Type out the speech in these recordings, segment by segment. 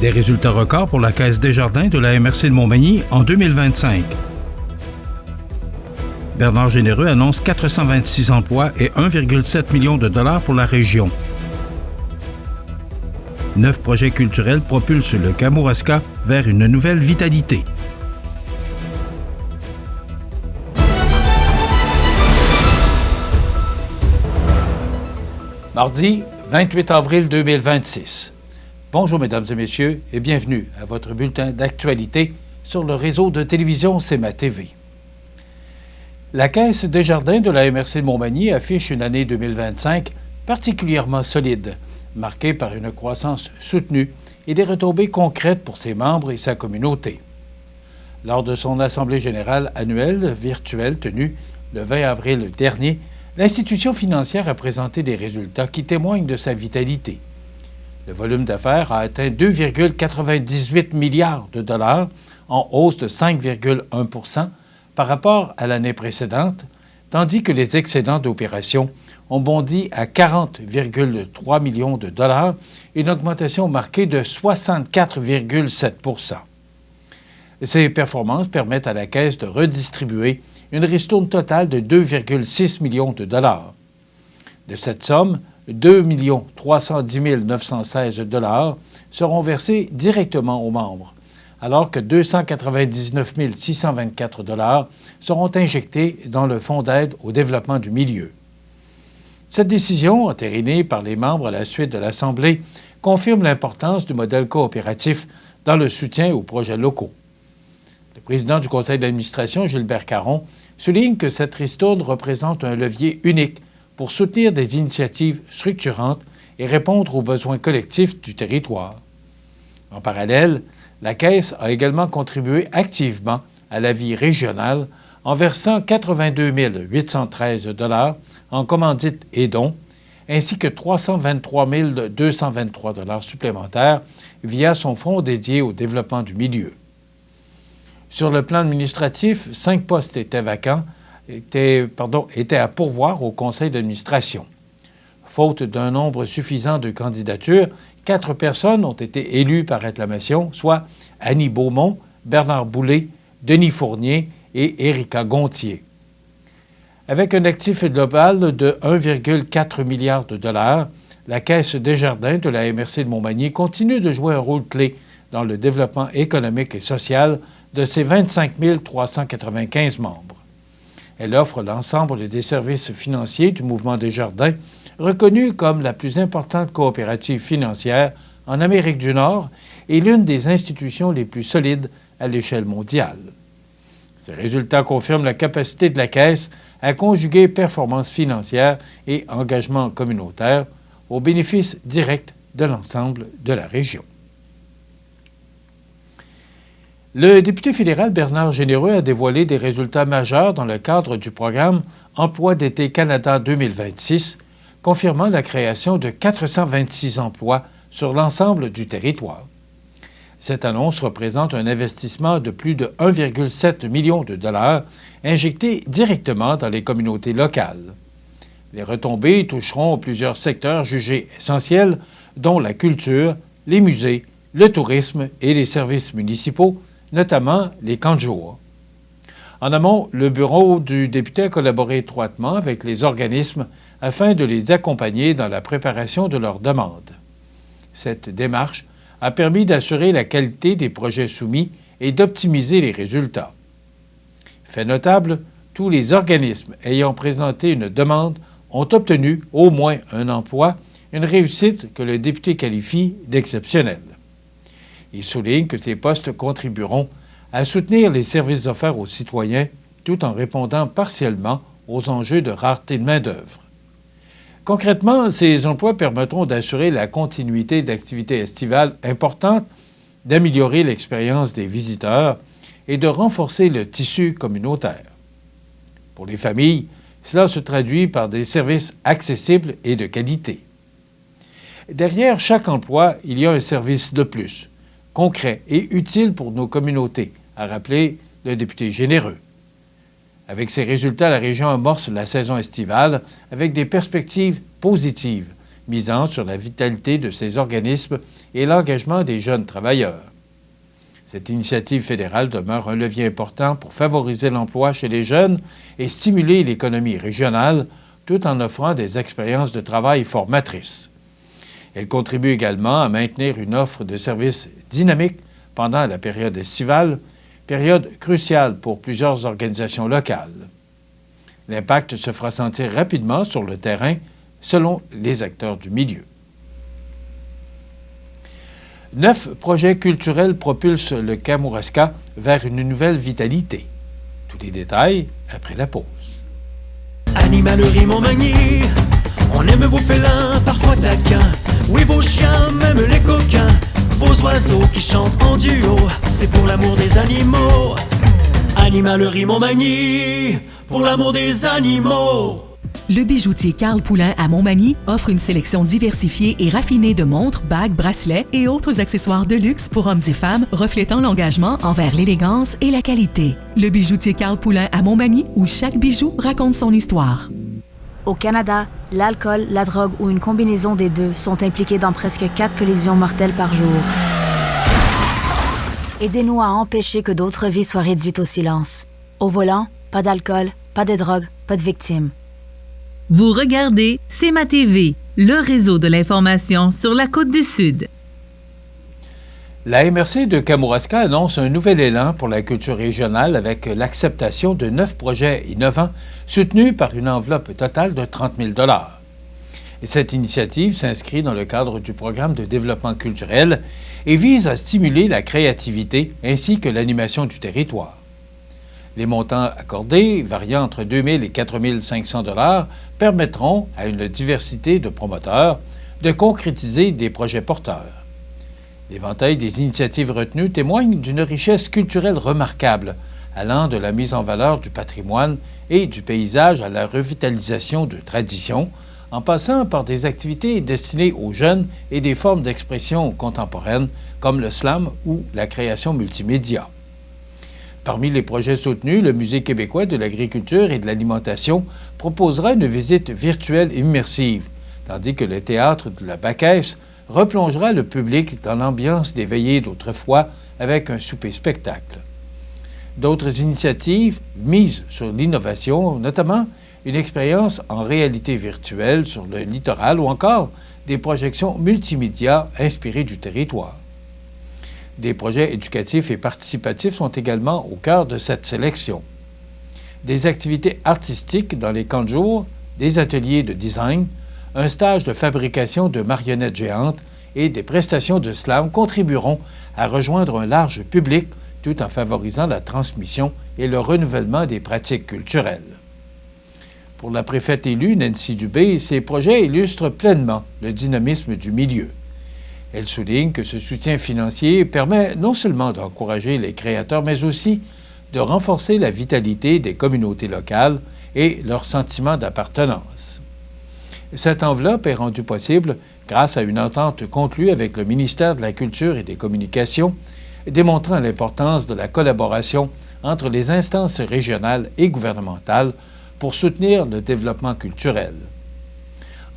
Des résultats records pour la Caisse Desjardins de la MRC de Montmagny en 2025. Bernard Généreux annonce 426 emplois et 1,7 million de dollars pour la région. 9 projets culturels propulsent le Kamouraska vers une nouvelle vitalité. Mardi 28 avril 2026. Bonjour mesdames et messieurs et bienvenue à votre bulletin d'actualité sur le réseau de télévision CEMA TV. La Caisse Desjardins de la MRC de Montmagny affiche une année 2025 particulièrement solide, marquée par une croissance soutenue et des retombées concrètes pour ses membres et sa communauté. Lors de son assemblée générale annuelle virtuelle tenue le 20 avril dernier, l'institution financière a présenté des résultats qui témoignent de sa vitalité. Le volume d'affaires a atteint 2,98 milliards de dollars, en hausse de 5,1 % par rapport à l'année précédente, tandis que les excédents d'opération ont bondi à 40,3 millions de dollars, une augmentation marquée de 64,7 %. Ces performances permettent à la Caisse de redistribuer une ristourne totale de 2,6 millions de dollars. De cette somme, 2 310 916 dollars seront versés directement aux membres, alors que 299 624 dollars seront injectés dans le Fonds d'aide au développement du milieu. Cette décision, entérinée par les membres à la suite de l'Assemblée, confirme l'importance du modèle coopératif dans le soutien aux projets locaux. Le président du conseil d'administration, Gilbert Caron, souligne que cette ristourne représente un levier unique pour soutenir des initiatives structurantes et répondre aux besoins collectifs du territoire. En parallèle, la Caisse a également contribué activement à la vie régionale en versant 82 813 dollars en commandites et dons, ainsi que 323 223 dollars supplémentaires via son fonds dédié au développement du milieu. Sur le plan administratif, 5 postes étaient à pourvoir au conseil d'administration. Faute d'un nombre suffisant de candidatures, 4 personnes ont été élues par acclamation, soit Annie Beaumont, Bernard Boulay, Denis Fournier et Érika Gontier. Avec un actif global de 1,4 milliard de dollars, la Caisse Desjardins de la MRC de Montmagny continue de jouer un rôle clé dans le développement économique et social de ses 25 395 membres. Elle offre l'ensemble des services financiers du mouvement Desjardins, reconnue comme la plus importante coopérative financière en Amérique du Nord et l'une des institutions les plus solides à l'échelle mondiale. Ces résultats confirment la capacité de la Caisse à conjuguer performance financière et engagement communautaire au bénéfice direct de l'ensemble de la région. Le député fédéral Bernard Généreux a dévoilé des résultats majeurs dans le cadre du programme Emploi d'été Canada 2026, confirmant la création de 426 emplois sur l'ensemble du territoire. Cette annonce représente un investissement de plus de 1,7 million de dollars injectés directement dans les communautés locales. Les retombées toucheront plusieurs secteurs jugés essentiels, dont la culture, les musées, le tourisme et les services municipaux, notamment les camps de jour. En amont, le bureau du député a collaboré étroitement avec les organismes afin de les accompagner dans la préparation de leurs demandes. Cette démarche a permis d'assurer la qualité des projets soumis et d'optimiser les résultats. Fait notable, tous les organismes ayant présenté une demande ont obtenu au moins un emploi, une réussite que le député qualifie d'exceptionnelle. Il souligne que ces postes contribueront à soutenir les services offerts aux citoyens tout en répondant partiellement aux enjeux de rareté de main-d'œuvre. Concrètement, ces emplois permettront d'assurer la continuité d'activités estivales importantes, d'améliorer l'expérience des visiteurs et de renforcer le tissu communautaire. Pour les familles, cela se traduit par des services accessibles et de qualité. Derrière chaque emploi, il y a un service de plus, concret et utile pour nos communautés, a rappelé le député Généreux. Avec ces résultats, la région amorce la saison estivale avec des perspectives positives misant sur la vitalité de ces organismes et l'engagement des jeunes travailleurs. Cette initiative fédérale demeure un levier important pour favoriser l'emploi chez les jeunes et stimuler l'économie régionale, tout en offrant des expériences de travail formatrices. Elle contribue également à maintenir une offre de services dynamique pendant la période estivale, période cruciale pour plusieurs organisations locales. L'impact se fera sentir rapidement sur le terrain, selon les acteurs du milieu. 9 projets culturels propulsent le Kamouraska vers une nouvelle vitalité. Tous les détails après la pause. Animalerie Montmagny, on aime vos félins, parfois taquins. Oui, vos chiens, même les coquins. Vos oiseaux qui chantent en duo, c'est pour l'amour des animaux. Animalerie Montmagny, pour l'amour des animaux. Le bijoutier Carl Poulain à Montmagny offre une sélection diversifiée et raffinée de montres, bagues, bracelets et autres accessoires de luxe pour hommes et femmes reflétant l'engagement envers l'élégance et la qualité. Le bijoutier Carl Poulain à Montmagny, où chaque bijou raconte son histoire. Au Canada, l'alcool, la drogue ou une combinaison des deux sont impliqués dans presque 4 collisions mortelles par jour. Aidez-nous à empêcher que d'autres vies soient réduites au silence. Au volant, pas d'alcool, pas de drogue, pas de victimes. Vous regardez CEMA TV, le réseau de l'information sur la Côte-du-Sud. La MRC de Kamouraska annonce un nouvel élan pour la culture régionale avec l'acceptation de 9 projets innovants soutenus par une enveloppe totale de 30 000 $. Et cette initiative s'inscrit dans le cadre du programme de développement culturel et vise à stimuler la créativité ainsi que l'animation du territoire. Les montants accordés, variant entre 2 000 et 4 500 $, permettront à une diversité de promoteurs de concrétiser des projets porteurs. L'éventail des initiatives retenues témoigne d'une richesse culturelle remarquable, allant de la mise en valeur du patrimoine et du paysage à la revitalisation de traditions, en passant par des activités destinées aux jeunes et des formes d'expression contemporaines comme le slam ou la création multimédia. Parmi les projets soutenus, le Musée québécois de l'agriculture et de l'alimentation proposera une visite virtuelle immersive, tandis que le Théâtre de la Baquesse replongera le public dans l'ambiance des veillées d'autrefois avec un souper-spectacle. D'autres initiatives misent sur l'innovation, notamment une expérience en réalité virtuelle sur le littoral ou encore des projections multimédia inspirées du territoire. Des projets éducatifs et participatifs sont également au cœur de cette sélection. Des activités artistiques dans les camps de jour, des ateliers de design, un stage de fabrication de marionnettes géantes et des prestations de slam contribueront à rejoindre un large public tout en favorisant la transmission et le renouvellement des pratiques culturelles. Pour la préfète élue, Nancy Dubé, ces projets illustrent pleinement le dynamisme du milieu. Elle souligne que ce soutien financier permet non seulement d'encourager les créateurs, mais aussi de renforcer la vitalité des communautés locales et leur sentiment d'appartenance. Cette enveloppe est rendue possible grâce à une entente conclue avec le ministère de la Culture et des Communications, démontrant l'importance de la collaboration entre les instances régionales et gouvernementales pour soutenir le développement culturel.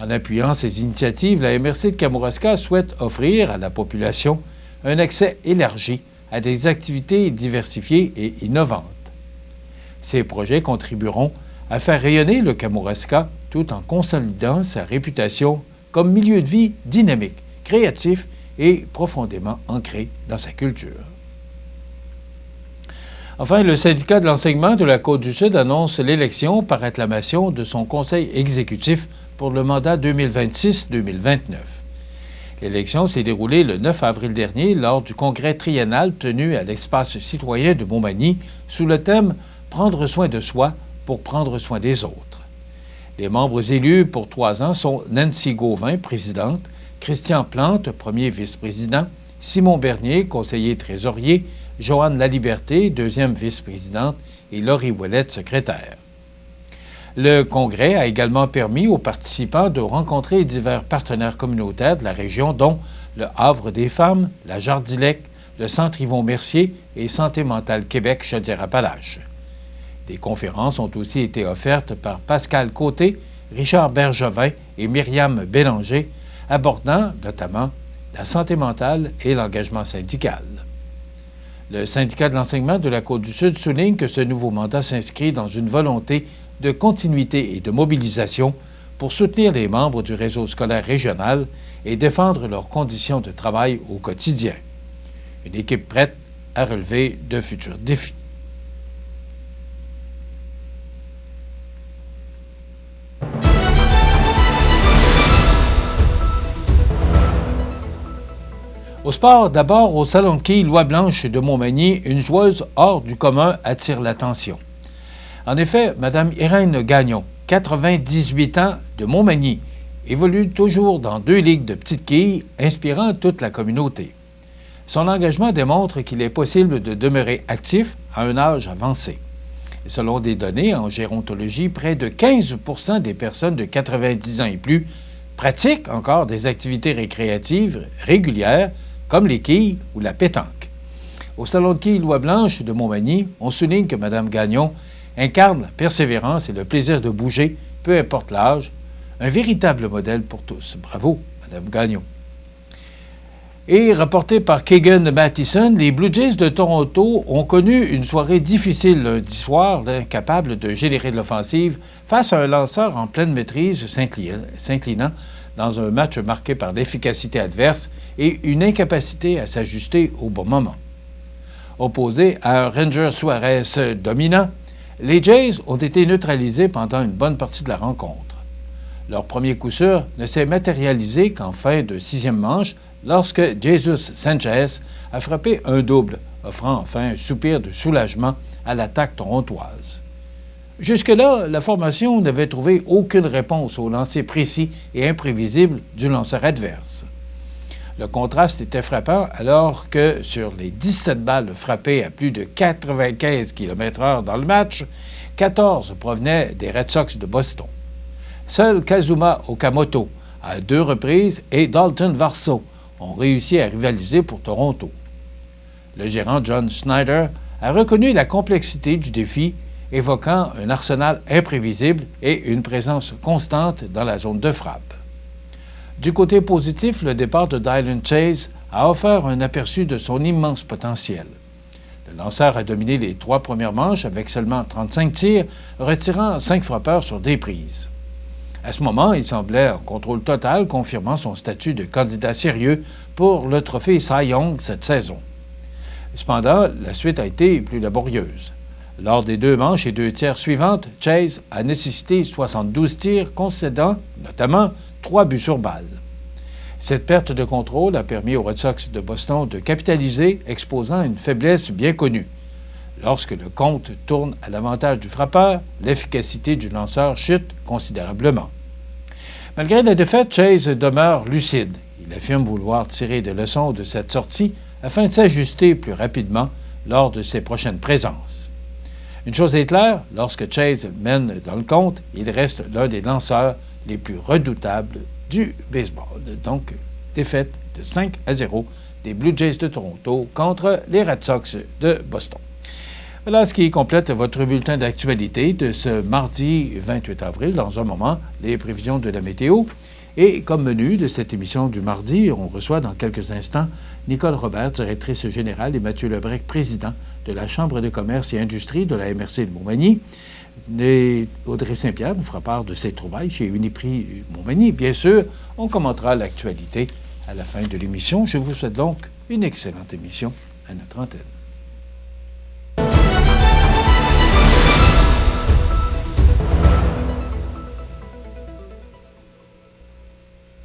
En appuyant ces initiatives, la MRC de Kamouraska souhaite offrir à la population un accès élargi à des activités diversifiées et innovantes. Ces projets contribueront à faire rayonner le Kamouraska tout en consolidant sa réputation comme milieu de vie dynamique, créatif et profondément ancré dans sa culture. Enfin, le syndicat de l'enseignement de la Côte-du-Sud annonce l'élection par acclamation de son conseil exécutif pour le mandat 2026-2029. L'élection s'est déroulée le 9 avril dernier lors du congrès triennal tenu à l'espace citoyen de Montmagny sous le thème « Prendre soin de soi pour prendre soin des autres ». Les membres élus pour 3 ans sont Nancy Gauvin, présidente, Christian Plante, premier vice-président, Simon Bernier, conseiller trésorier, Joanne Laliberté, deuxième vice-présidente, et Laurie Ouellette, secrétaire. Le congrès a également permis aux participants de rencontrer divers partenaires communautaires de la région, dont le Havre des Femmes, la Jardilec, le Centre Yvon Mercier et Santé mentale Québec Chaudière-Appalaches. Des conférences ont aussi été offertes par Pascal Côté, Richard Bergevin et Myriam Bélanger, abordant notamment la santé mentale et l'engagement syndical. Le syndicat de l'enseignement de la Côte-du-Sud souligne que ce nouveau mandat s'inscrit dans une volonté de continuité et de mobilisation pour soutenir les membres du réseau scolaire régional et défendre leurs conditions de travail au quotidien. Une équipe prête à relever de futurs défis. Au sport, d'abord, au salon de quilles Loi-Blanche de Montmagny, une joueuse hors du commun attire l'attention. En effet, Mme Irène Gagnon, 98 ans, de Montmagny, évolue toujours dans 2 ligues de petites quilles, inspirant toute la communauté. Son engagement démontre qu'il est possible de demeurer actif à un âge avancé. Et selon des données en gérontologie, près de 15 % des personnes de 90 ans et plus pratiquent encore des activités récréatives régulières, comme les quilles ou la pétanque. Au salon de quilles Loi-Blanche de Montmagny, on souligne que Mme Gagnon incarne la persévérance et le plaisir de bouger, peu importe l'âge, un véritable modèle pour tous. Bravo, Mme Gagnon. Et rapporté par Keegan Mathison, les Blue Jays de Toronto ont connu une soirée difficile lundi soir, incapable de générer de l'offensive face à un lanceur en pleine maîtrise s'inclinant dans un match marqué par l'efficacité adverse et une incapacité à s'ajuster au bon moment. Opposés à un Ranger Suarez dominant, les Jays ont été neutralisés pendant une bonne partie de la rencontre. Leur premier coup sûr ne s'est matérialisé qu'en fin de 6e manche, lorsque Jesus Sanchez a frappé un double, offrant enfin un soupir de soulagement à l'attaque torontoise. Jusque-là, la formation n'avait trouvé aucune réponse au lancer précis et imprévisible du lanceur adverse. Le contraste était frappant alors que, sur les 17 balles frappées à plus de 95 km/h dans le match, 14 provenaient des Red Sox de Boston. Seul Kazuma Okamoto, à 2 reprises, et Dalton Varsho ont réussi à rivaliser pour Toronto. Le gérant John Snyder a reconnu la complexité du défi, évoquant un arsenal imprévisible et une présence constante dans la zone de frappe. Du côté positif, le départ de Dylan Chase a offert un aperçu de son immense potentiel. Le lanceur a dominé les 3 premières manches avec seulement 35 tirs, retirant 5 frappeurs sur des prises. À ce moment, il semblait en contrôle total, confirmant son statut de candidat sérieux pour le trophée Cy Young cette saison. Cependant, la suite a été plus laborieuse. Lors des 2 manches et 2 tiers suivantes, Chase a nécessité 72 tirs, concédant notamment 3 buts sur balle. Cette perte de contrôle a permis aux Red Sox de Boston de capitaliser, exposant une faiblesse bien connue. Lorsque le compte tourne à l'avantage du frappeur, l'efficacité du lanceur chute considérablement. Malgré la défaite, Chase demeure lucide. Il affirme vouloir tirer des leçons de cette sortie afin de s'ajuster plus rapidement lors de ses prochaines présences. Une chose est claire, lorsque Chase mène dans le compte, il reste l'un des lanceurs les plus redoutables du baseball. Donc, défaite de 5-0 des Blue Jays de Toronto contre les Red Sox de Boston. Voilà ce qui complète votre bulletin d'actualité de ce mardi 28 avril. Dans un moment, les prévisions de la météo. Et comme menu de cette émission du mardi, on reçoit dans quelques instants Nicole Robert, directrice générale, et Mathieu Lebrec, président de la Chambre de commerce et industrie de la MRC de Montmagny. Et Audrey Saint-Pierre nous fera part de ses trouvailles chez Uniprix Montmagny. Bien sûr, on commentera l'actualité à la fin de l'émission. Je vous souhaite donc une excellente émission à notre antenne.